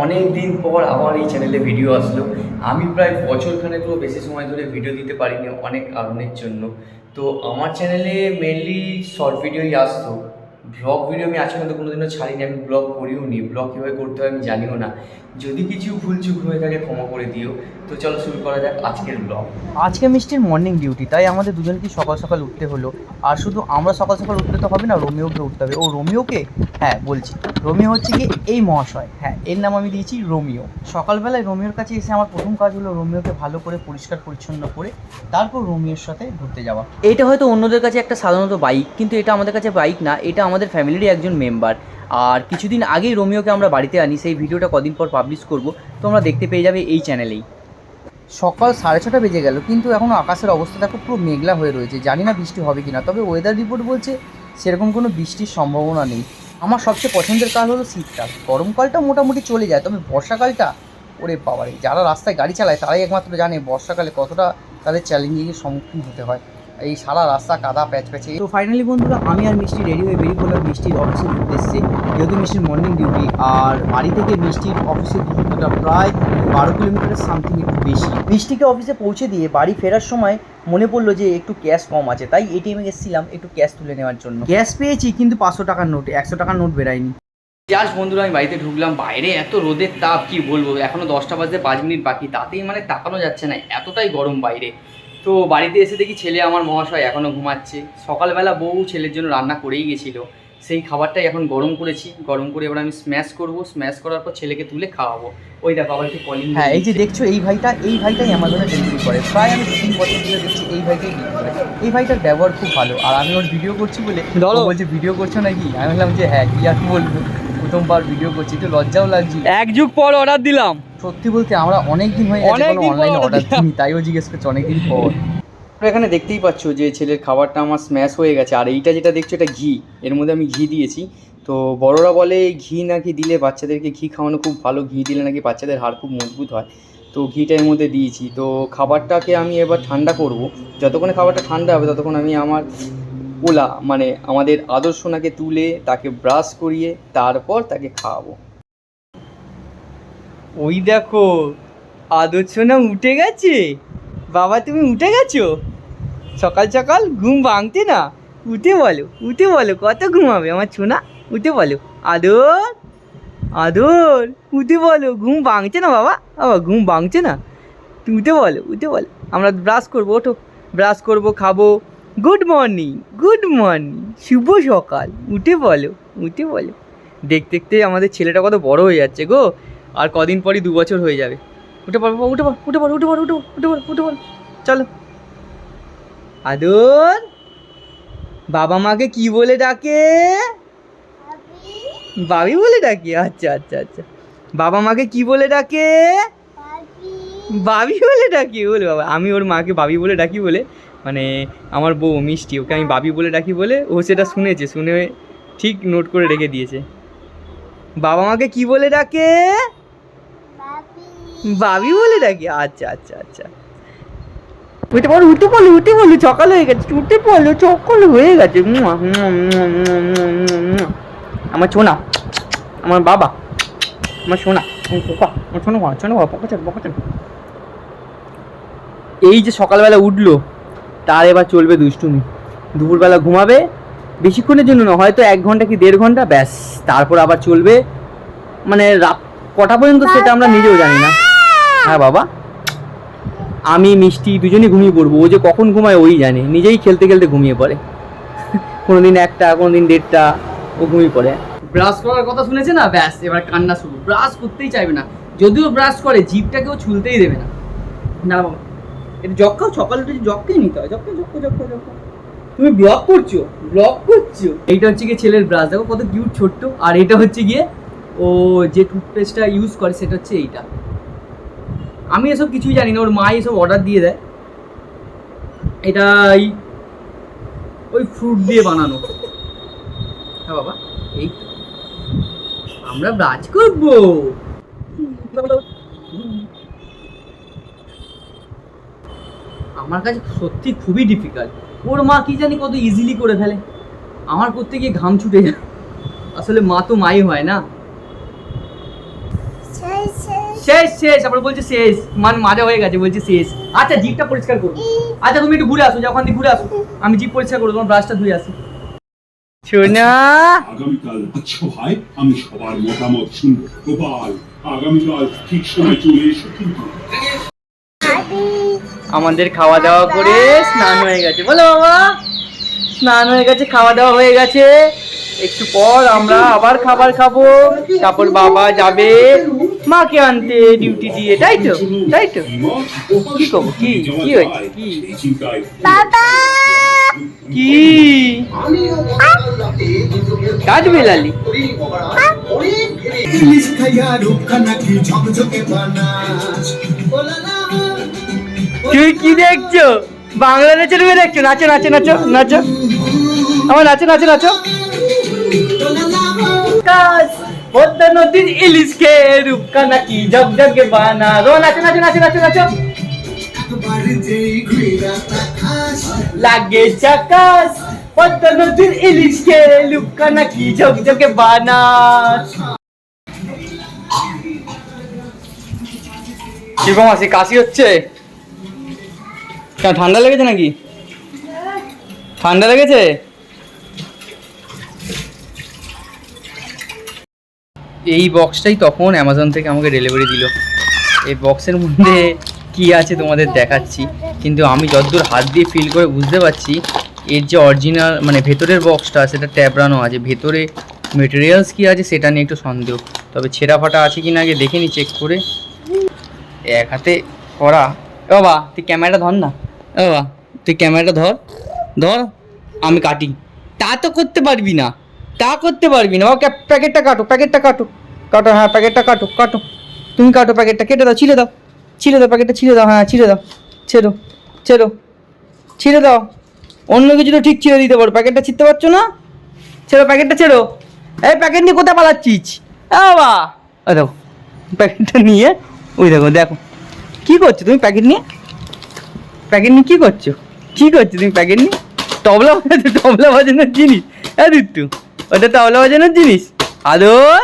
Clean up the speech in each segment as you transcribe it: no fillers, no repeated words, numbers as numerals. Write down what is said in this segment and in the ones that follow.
অনেক দিন পর আবার এই চ্যানেলে ভিডিও আসলো। আমি প্রায় বছরখানেকেরও বেশি সময় ধরে ভিডিও দিতে পারিনি অনেক কারণের জন্য। তো আমার চ্যানেলে মেনলি শর্ট ভিডিওই আসতো। ব্লগ ভিডিও আমি আজ পর্যন্ত কোনোদিনও ছাড়িনি, আমি ব্লগ করিও নি। ব্লগ কীভাবে করতে হয় আমি জানিও না। যদি কিছু ভুলচুক হয়ে থাকে ক্ষমা করে দিও। তো চলো শুরু করা যাক আজকের ব্লগ। আজকে মিষ্টির মর্নিং ডিউটি, তাই আমাদের দুজনকেই সকাল সকাল উঠতে হলো। আর শুধু আমরা সকাল সকাল উঠতে তো হবে না, রোমিওকে উঠতে হবে। ও রোমিওকে, হ্যাঁ বলছি, রোমিও হচ্ছে কি এই মহাশয়, হ্যাঁ এর নাম আমি দিয়েছি রোমিও। সকালবেলায় রোমিওর কাছে এসে আমার প্রথম কাজ হলো রোমিওকে ভালো করে পরিষ্কার পরিচ্ছন্ন করে তারপর রোমিওর সাথে ঘুরতে যাওয়া। এটা হয়তো অন্যদের কাছে একটা সাধারণত বাইক, কিন্তু এটা আমাদের কাছে বাইক না, এটা আমাদের ফ্যামিলিরই একজন মেম্বার। আর কিছুদিন আগেই রোমিওকে আমরা বাড়িতে আনি, সেই ভিডিওটা কদিন পর পাবলিশ করব, তোমরা দেখতে পেয়ে যাবে এই চ্যানেলেই। সকাল 6:30 বেজে গেল, কিন্তু এখনও আকাশের অবস্থা দেখো পুরো মেঘলা হয়ে রয়েছে। জানি না বৃষ্টি হবে কি না, তবে ওয়েদার রিপোর্ট বলছে সেরকম কোনো বৃষ্টির সম্ভাবনা নেই। আমার সবচেয়ে পছন্দের কাল হলো শীতকাল। গরমকালটা মোটামুটি চলে যায়, তবে বর্ষাকালটা ওরে বাবারে, যারা রাস্তায় গাড়ি চালায় তারাই একমাত্র জানে বর্ষাকালে কতটা তাদের চ্যালেঞ্জিংয়ের সম্মুখীন হতে হয়। এই সারা রাস্তা কাদা প্যাচে। তো ফাইনালি বন্ধুরা, আমি আর মিষ্টি রেডি হয়ে বেরিয়ে পড়লাম মিষ্টির অফিসের উদ্দেশ্যে, যেহেতু মিষ্টির মর্নিং ডিউটি। আর বাড়ি থেকে মিষ্টির অফিসের দূরত্বটা প্রায় 12 কিলোমিটারের সামথিং, একটু বেশি। মিষ্টিকে অফিসে পৌঁছে দিয়ে বাড়ি ফেরার সময় মনে পড়লো যে একটু ক্যাশ কম আছে, তাই এটিএমে গেছিলাম একটু ক্যাশ তুলে নেওয়ার জন্য। ক্যাশ পেয়েছি, কিন্তু 500 টাকার নোট, 100 টাকার নোট বেরায়নি। জাস্ট বন্ধুরা আমি বাড়িতে ঢুকলাম, বাইরে এত রোদের তাপ কি বলবো, এখনও 10টা বাজতে 5 মিনিট বাকি, তাতেই মানে তাকানো যাচ্ছে না, এতটাই গরম বাইরে। তো বাড়িতে এসে দেখি ছেলে আমার মহাশয় এখনও ঘুমাচ্ছে। সকালবেলা বউ ছেলের জন্য রান্না করেই গেছিলো, সেই খাবারটাই এখন গরম করেছি। গরম করে এবার আমি স্ম্যাশ করব, স্ম্যাশ করার পর ছেলেকে তুলে খাওয়াবো। ওই দেখো আবার কি কলিং। হ্যাঁ, এই যে দেখছো এই ভাইটাই অ্যামাজনে ডেলিভারি করে। প্রায় আমি 3 বছর ধরে দেখছি এই ভাইটাই ডেলিভারি করে। এই ভাইটার ব্যবহার খুব ভালো। আর আমি ওর ভিডিও করছি বলে ও বলছে ভিডিও করছো নাকি, আমি বললাম যে হ্যাঁ, কি আর বলবো, প্রথমবার ভিডিও করছি, একটু লজ্জাও লাগছে। এক যুগ পর অর্ডার দিলাম। সত্যি বলতে আমরা অনেক দিন হয়ে গেছে কোনো অনলাইনে অর্ডার দিইনি, তাইও জিজ্ঞেস করছি অনেকদিন পর। এখানে দেখতেই পাচ্ছ যে ছেলের খাবারটা আমার স্ম্যাশ হয়ে গেছে। আর এইটা যেটা দেখছো এটা ঘি, এর মধ্যে আমি ঘি দিয়েছি। তো বড়রা বলে ঘি নাকি দিলে বাচ্চাদেরকে ঘি খাওয়ানো খুব ভালো, ঘি দিলে নাকি বাচ্চাদের হাড় খুব মজবুত হয়। তো ঘিটা এর মধ্যে দিয়েছি। তো খাবারটাকে আমি এবার ঠান্ডা করব। যতক্ষণে খাবারটা ঠান্ডা হবে ততক্ষণ আমি আমার ওলা মানে আমাদের আদর সোনাকে তুলে তাকে ব্রাশ করিয়ে তারপর তাকে খাওয়াবো। ওই দেখো আদর সোনা উঠে গেছে। বাবা তুমি উঠে গেছো? সকাল সকাল ঘুম ভাঙতে না, উঠে বলো কত ঘুমাবে আমার সোনা, উঠে বলো আদর আদর, উঠে বলো ঘুম ভাঙছে না বাবা, বাবা ঘুম ভাঙছে না, তুমি উঠে বলো। আমরা ব্রাশ করবো, ওঠো ব্রাশ করবো, খাবো। গুড মর্নিং শুভ সকাল, উঠে বলো। দেখতে দেখতে আমাদের ছেলেটা কত বড় হয়ে যাচ্ছে গো। আর কদিন পরই 2 বছর হয়ে যাবে। উঠে পড়ো, চলো। আদর, বাবা মাকে কি বলে ডাকে? বাবি বলে ডাকে। আচ্ছা। বাবা মাকে কি বলে ডাকে? বাবি বলে ডাকি। বলে বাবা, আমি ওর মাকে বাবি বলে ডাকি বলে, মানে আমার বউ মিষ্টি, ওকে আমি বাবি বলে ডাকি বলে ও সেটা শুনেছে, শুনে ঠিক নোট করে রেখে দিয়েছে। বাবা মাকে কি বলে ডাকে? বাবি বলে ডাকি। আচ্ছা। উঠে বলো সকাল হয়ে গেছে, সকাল হয়ে গেছে। আমার সোনা, আমার বাবা, আমার সোনা, এই যে সকালবেলা উঠলো, তার এবার চলবে দুষ্টুমি। দুপুরবেলা ঘুমাবে, বেশিক্ষণের জন্য না, হয়তো 1 ঘন্টা কি 1.5 ঘন্টা, ব্যাস। তারপর আবার চলবে, মানে রাত কটা পর্যন্ত সেটা আমরা নিজেও জানি না। হ্যাঁ বাবা, আমি মিষ্টি দুজনেই ঘুমিয়ে পড়বো। ও যে কখন ঘুমায় ওই জানে, নিজেই খেলতে ঘুমিয়ে পড়ে। কোনোদিন 1টা, কোনোদিন 1:30 ও ঘুমিয়ে পড়ে। ব্রাশ করার কথা শুনেছে না, ব্যাস এবার কান্না শুরু। ব্রাশ করতেই চাইবে না, যদিও ব্রাশ করে জিভটাকেও ছুলতেই দেবে না। না বাবা, এটা জগ খাও, সকালে উঠে জগকেই নিতে হয়। জগ। তুমি ব্লগ করছো। এইটা হচ্ছে গিয়ে ছেলের ব্রাশ, দেখো কত কিউট ছোট্ট। আর এটা হচ্ছে গিয়ে ও যে টুথপেস্টটা ইউজ করে সেটা হচ্ছে এইটা। আমি এসব কিছুই জানি না, ওর মা এসব অর্ডার দিয়ে দেয়। এটা ওই ফ্রুট দিয়ে বানানো। হ্যাঁ বাবা, এই তো আমরা ব্রাশ করবো। আমার কাছে সত্যি খুবই ডিফিকাল্ট। ওর মা কি জানি কত ইজিলি করে ফেলে, আমার করতে গিয়ে ঘাম ছুটে যায়। আসলে মা তো মাই হয় না। শেষ শেষ আবার বলছে শেষ, মানে মাজা হয়ে গেছে বলছে শেষ। আচ্ছা জিভটা পরিষ্কার করবো। আচ্ছা তুমি একটু ঘুরে আসো, যখন দিয়ে ঘুরে আসো, আমি জিভ পরিষ্কার করবো, তোমার ব্রাশটা ধুয়ে আসি। সোনা আগামীকাল আচ্ছা ভাই আমি সবার মতামত শুনবো। গোপাল আগামীকাল ঠিক সময় চলে এসো কিন্তু। আমাদের খাওয়া দাওয়া করে স্নান হয়ে গেছে, বলো বাবা স্নান হয়ে গেছে, খাওয়া দাওয়া হয়ে গেছে। একটু পর আমরা আবার খাবার খাবো, তারপর বাবা যাবে মাকে আনতে ডিউটি দিয়ে, তাই তো তাই তো। কি করবো, কি কি হয়েছে, কি কি কাটবে লালি? তুই কি দেখছো, বাংলা নাচের মেয়ে দেখছো? নাচো নাচো নাচো নাচো, আমার নাচো নাচো নাচো। পদ্মা নদীর ইলিশ খেয়ে রূপকা নাকি ঝকঝকে বানা, রো নাচো নাচো নাচো নাচো নাচো। লাগে চাকাস পদ্মা নদীর ইলিশ খেয়ে রূপকা নাকি ঝকঝকে বানা। কিরকম আছে, কাশি হচ্ছে? কেন ঠান্ডা লেগেছে নাকি? ঠান্ডা লেগেছে? এই বক্সটাই তখন অ্যামাজন থেকে আমাকে ডেলিভারি দিল। এই বক্সের মধ্যে কি আছে তোমাদের দেখাচ্ছি, কিন্তু আমি যতদূর হাত দিয়ে ফিল করে বুঝতে পারছি এর যে অরিজিনাল মানে ভেতরের বক্সটা সেটা ট্যাবরানো আছে, ভেতরে মেটেরিয়ালস কী আছে সেটা নিয়ে একটু সন্দেহ। তবে ছেঁড়া ফাটা আছে কি না আগে দেখে নি চেক করে। এক হাতে করা। বাবা তুই ক্যামেরাটা ধর না, বাবা তুই ক্যামেরাটা ধর ধর, আমি কাটি। তা তো করতে পারবি না, তা করতে পারবি না। ওকে প্যাকেটটা কাটো, প্যাকেটটা কাটো কাটো, হ্যাঁ প্যাকেটটা কাটো কাটো, তুমি কাটো প্যাকেটটা, কেটে দাও, ছিঁড়ে দাও, ছিঁড়ে দাও প্যাকেটটা, ছিঁড়ে দাও, হ্যাঁ ছিঁড়ে দাও, ছেড়ো ছেড়ো, ছিঁড়ে দাও। অন্য কিছু তো ঠিক ছিঁড়ে দিতে পারো, প্যাকেটটা ছিঁড়তে পারছো না? ছেড়ো প্যাকেটটা ছেড়ো। এই প্যাকেট নিয়ে কোথায় পালাচ্ছিস? বাবা ওই দেখো প্যাকেটটা নিয়ে, ওই দেখো দেখো কী করছো তুমি প্যাকেট নিয়ে, প্যাকেট নিয়ে কী করছো, কী করছো তুমি প্যাকেট নিয়ে? তবলা বাজানো, তবলা বাজানোর জিনিস, হ্যাঁ দিত্তু ওটা তবলা বাজানোর জিনিস। আদর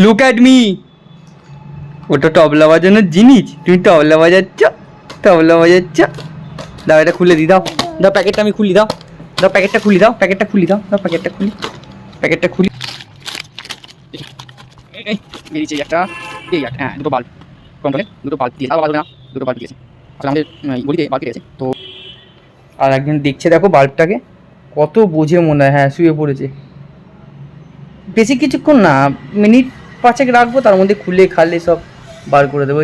লুক অ্যাট মি, ওটা তবলা বাজানোর জিনিস, তুমি তবলা বাজাচ্ছ, তবলা বাজাচ্ছ। দাও এটা খুলে দিই, দাও দাও প্যাকেটটা আমি খুলি, দাও দাও প্যাকেটটা খুলি, দাও প্যাকেটটা খুলি, দাও দাও প্যাকেটটা খুলি, প্যাকেটটা খুলি। এই বেরিয়েছে একটা, এই একটা, হ্যাঁ দুটো বাল্ব কন্ট্রোলে, দুটো বাল্ব দিয়েছে, আবার না দুটো বাল্ব দিয়েছে আসলে আমাদের গলিতে বাল্ব গেছে তো। আর একজন দেখছে দেখো বাল্বটাকে, কত বোঝে মনে হয়, হ্যাঁ শুয়ে পড়েছে। বেশি কিছুক্ষণ না, মিনিট 5 রাখবো, তার মধ্যে খুলে খালে সব বার করে দেবো।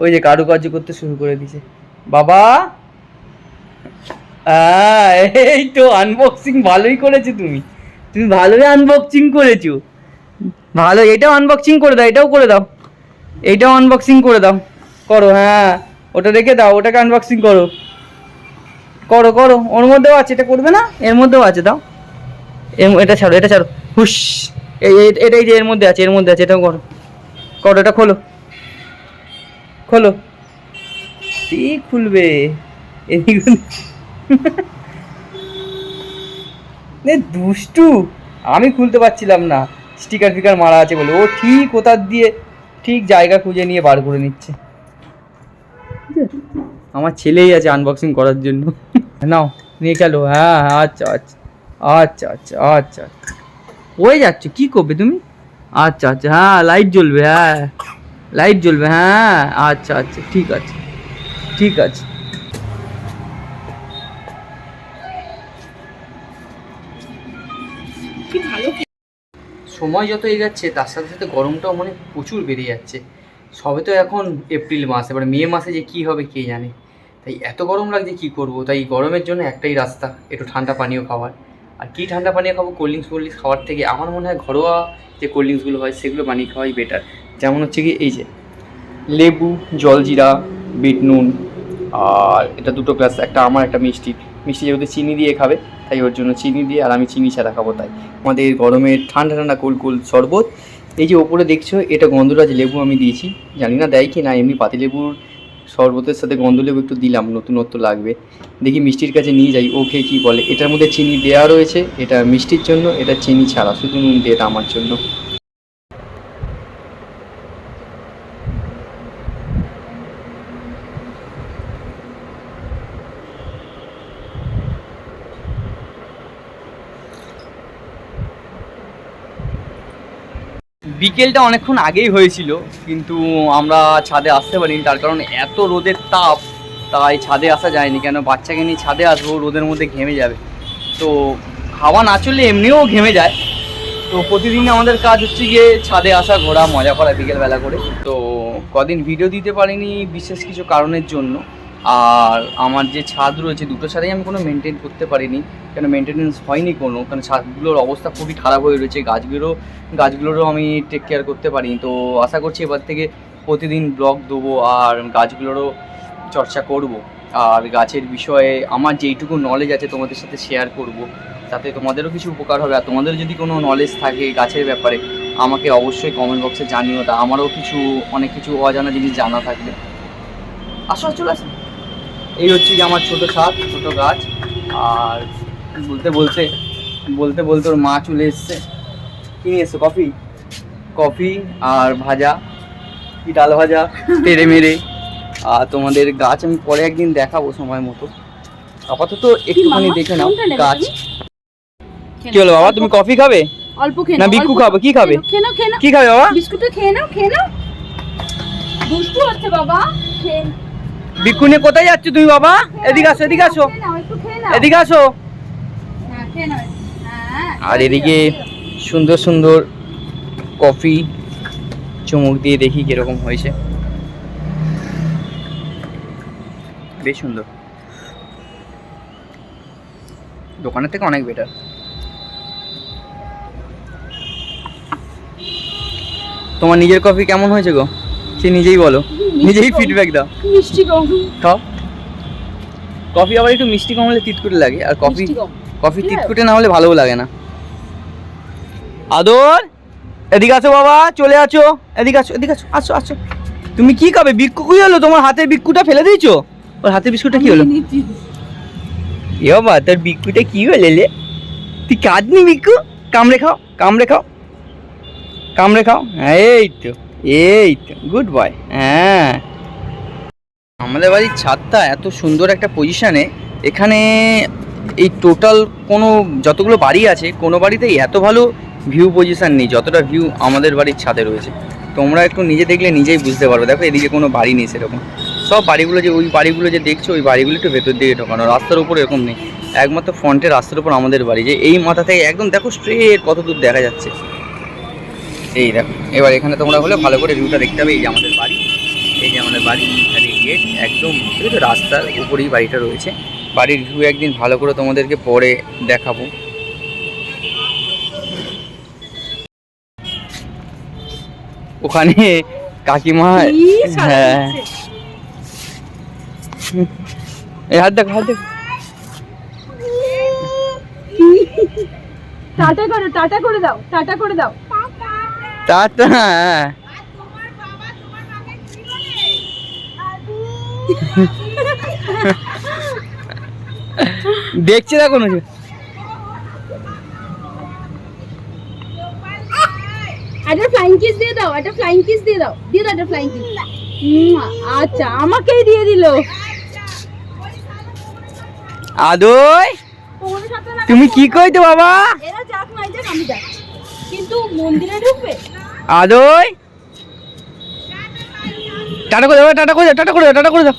ওই যে কারুকার্য করতে শুরু করে দিয়েছে বাবা। এই তো আনবক্সিং ভালোই করেছো তুমি, তুমি ভালোই আনবক্সিং করেছো, ভালো। এটাও আনবক্সিং করে দাও, এটাও করে দাও, এইটাও আনবক্সিং করে দাও, করো, হ্যাঁ ওটা রেখে দাও, ওটাকে আনবক্সিং করো করো করো। ওর মধ্যেও আছে, এটা করবে না? এর মধ্যেও আছে, দাও এটা ছাড়ো, এটা ছাড়ো, হুশ। এটাই যে এর মধ্যে আছে, এর মধ্যে আছে, এটাও করো করো, এটা খোলো খোলো, ঠিক খুলবে এদিকে। দুষ্টু, আমি খুলতে পারছিলাম না, স্টিকার ফিকার মারা আছে বলে, ও ঠিক কোথার দিয়ে ঠিক জায়গা খুঁজে নিয়ে বার করে নিচ্ছে। আমার ছেলেই আছে আনবক্সিং করার জন্য। নাও নিয়ে চলো, হ্যাঁ হ্যাঁ আচ্ছা আচ্ছা আচ্ছা আচ্ছা আচ্ছা আচ্ছা, ওই যাচ্ছ কী করবে তুমি? আচ্ছা আচ্ছা, হ্যাঁ লাইট জ্বলবে, হ্যাঁ লাইট জ্বলবে, হ্যাঁ আচ্ছা আচ্ছা ঠিক আছে ঠিক আছে। সময় যত এগাচ্ছে তার সাথে সাথে গরমটাও মানে প্রচুর বেড়ে যাচ্ছে। সবে তো এখন এপ্রিল মাস, এবার মে মাসে যে কী হবে কে জানে। তাই এত গরম লাগছে কী করবো, তাই গরমের জন্য একটাই রাস্তা, একটু ঠান্ডা পানীয় খাওয়ার। আর কী ঠান্ডা পানীয় খাবো, কোল্ড ড্রিঙ্কস খাওয়ার থেকে আমার মনে হয় ঘরোয়া যে কোল্ড ড্রিঙ্কসগুলো হয় সেগুলো বানিয়ে খাওয়াই বেটার। যেমন হচ্ছে কি এই যে লেবু, জলজিরা, বিট নুন, আর এটা 2 গ্লাস, একটা আমার একটা মিষ্টি যেহেতু চিনি দিয়ে খাবে তাই ওর জন্য চিনি দিয়ে, আর আমি চিনি ছাড়া খাবো। তাই আমাদের গরমের ঠান্ডা ঠান্ডা কুল শরবত। এই যে ওপরে দেখছো এটা গন্ধরাজ লেবু আমি দিয়েছি, জানি না দেয় কি না, এমনি পাতিলেবুর শরবতের সাথে গন্ধলেবু একটু দিলাম, নতুনত্ব লাগবে। দেখি মিষ্টির কাছে নিয়ে যাই, ওকে কী বলে। এটার মধ্যে চিনি দেওয়া রয়েছে, এটা মিষ্টির জন্য, এটা চিনি ছাড়া শুধু নুন দিয়ে, এটা আমার জন্য। বিকেলটা অনেকক্ষণ আগেই হয়েছিল, কিন্তু আমরা ছাদে আসতে পারিনি, তার কারণ এত রোদের তাপ, তাই ছাদে আসা যায়নি। কেন বাচ্চাকে নিয়ে ছাদে আসবো, রোদের মধ্যে ঘেমে যাবে, তো হাওয়া না চললে এমনিও ঘেমে যায়। তো প্রতিদিন আমাদের কাজ হচ্ছে গিয়ে ছাদে আসা, ঘোরা, মজা করা বিকেলবেলা করে। তো কদিন ভিডিও দিতে পারিনি বিশেষ কিছু কারণের জন্য। আর আমার যে ছাদ রয়েছে, দুটো ছাদেই আমি কোনো মেনটেন করতে পারিনি, কেন মেনটেনেন্স হয়নি কোনো, কারণ ছাদগুলোর অবস্থা খুবই খারাপ হয়ে রয়েছে। গাছগুলোরও আমি টেক কেয়ার করতে পারিনি। তো আশা করছি এবার থেকে প্রতিদিন ব্লগ দেবো আর গাছগুলোরও চর্চা করব, আর গাছের বিষয়ে আমার যেইটুকু নলেজ আছে তোমাদের সাথে শেয়ার করব, তাতে তোমাদেরও কিছু উপকার হবে। আর তোমাদের যদি কোনো নলেজ থাকে গাছের ব্যাপারে আমাকে অবশ্যই কমেন্ট বক্সে জানিও, তা আমারও অনেক কিছু অজানা জিনিস জানা থাকবে। আসো চলে আসো। এই হচ্ছে কি আমার ছোটো ছাদ, ছোটো গাছ। আর বলতে বলতে ওর মা চলে এসছে। কি নিয়ে এসছো? কফি আর ভাজা, কি ডাল ভাজা তেড়ে মেরে। আর তোমাদের গাছ আমি পরে একদিন দেখাবো সময় মতো, আপাতত একটুখানি দেখে নাও গাছ। কি হলো বাবা, তুমি কফি খাবে অল্প খেয়ে না বিক্কু খাবে? কি খাবে? কি খাবে বাবা? বিস্কুটটা খেয়ে নাও দুষ্টু হচ্ছে বাবা। বিক্কু নিয়ে কোথায় যাচ্ছ তুমি বাবা? এদিকে আসো, এদিকে আসো, এদিকে আসো। আর এদিকে সুন্দর সুন্দর কফি চুমুক দিয়ে দেখি কিরকম হয়েছে। বেশ সুন্দর, দোকানের থেকে অনেক বেটার। তোমার নিজের কফি কেমন হয়েছে গো? সে নিজেই বলো, নিজেই ফিডব্যাক দাও। মিষ্টি কম খাও। কফি আবার একটু মিষ্টি কম হলে তিতকুটে লাগে, আর কফি তিতকুটে না হলে ভালোও লাগে না। আদর এদিকে আসো বাবা, চলে আছো, এদিকে আসো, এদিকে আসো, আসো আসো। তুমি কি খাবে? বিক্কু কি হলো? তোমার হাতের বিক্কুটা ফেলে দিয়েছো? ওর হাতের বিস্কুটটা কি হলো? এ বাবা, তোর বিক্কুটা কি হলো লে? তুই কাঁদনি বিক্কু? কামড়ে খাও, কামড়ে খাও, কামড়ে খাও। এই তো গুড বয়। হ্যাঁ, আমাদের বাড়ির ছাদটা এত সুন্দর একটা পজিশানে, এখানে এই টোটাল যতগুলো বাড়ি আছে কোনো বাড়িতেই এত ভালো ভিউ পজিশান নেই যতটা ভিউ আমাদের বাড়ির ছাদে রয়েছে। তোমরা একটু নিজে দেখলে নিজেই বুঝতে পারবে। দেখো এদিকে কোনো বাড়ি নেই সেরকম, সব বাড়িগুলো ওই বাড়িগুলো যে দেখছো, ওই বাড়িগুলো একটু ভেতর দিকে ঢোকানো, রাস্তার উপর এরকম নেই। একমাত্র ফ্রন্টের রাস্তার উপর আমাদের বাড়ি, যে এই মাথা থেকে একদম দেখো স্ট্রেট কত দূর দেখা যাচ্ছে। এই দেখো, এবার এখানে তোমরা হলে ভালো করে ভিউটা দেখতে হবে। এই যে আমাদের বাড়ি, এই যে আমাদের বাড়ি, আর এই গেট একদম রাস্তার উপরেই বাড়িটা রয়েছে। বাড়ির ভিউ একদিন ভালো করে তোমাদেরকে পরে দেখাবো। ওখানে কাকিমা, হ্যাঁ, এই হাত দেখো, হাত দেখো। টাটা করে দাও টাটা। দেখছে দেখো না, একটা ফ্লাইং কিস দিয়ে দাও, একটা ফ্লাইং কিস দিয়ে দাও, একটা ফ্লাইং কিস। আচ্ছা, আমাকেই দিয়ে দিল। আদয় তুমি কি কইতো বাবা? এরা যাক নাই যাক, আমি যাক, কিন্তু মন্দিরে ঢুকবে। আদয় টাটা করে দাও, টাটা করে দাও, টাটা করে দাও, টাটা করে দাও,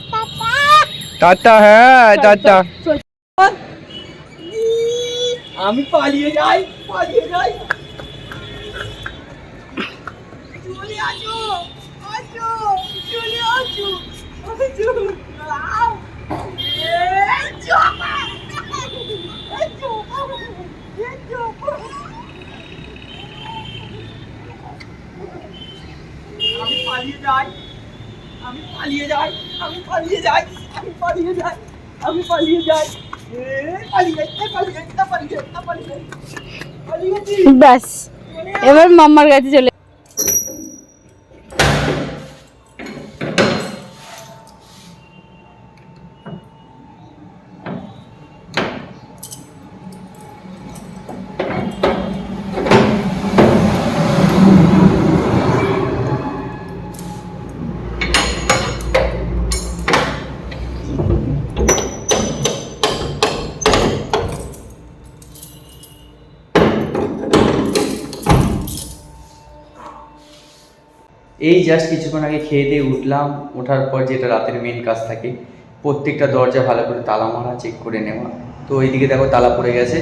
টাটা। হ্যাঁ টাটা। আমি পালিয়ে যাই, পালিয়ে যাই। চলে আসো, আসো, চলে আসো, আসো, আও, এই জমা, এই জমা, এই জমা। আমি পালিয়ে যাই, আমি পালিয়ে যাই, আমি পালিয়ে যাই, আমি পালিয়ে যাই, আমি পালিয়ে যাই, ব্যাস, এবার মাম্মার কাছে চলে। এই জাস্ট কিছুক্ষণ আগে খেয়ে দিয়ে উঠলাম, ওঠার পর যেটা রাতের মেন কাজ থাকে, প্রত্যেকটা দরজা ভালো করে তালা মারা, চেক করে নেওয়া। তো এইদিকে দেখো তালা পড়ে গেছে,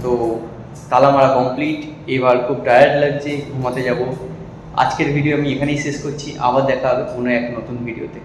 তো তালা মারা কমপ্লিট। এবার খুব টায়ার্ড লাগছে, ঘুমাতে যাব। আজকের ভিডিও আমি এখানেই শেষ করছি, আবার দেখা হবে কোনো এক নতুন ভিডিওতে।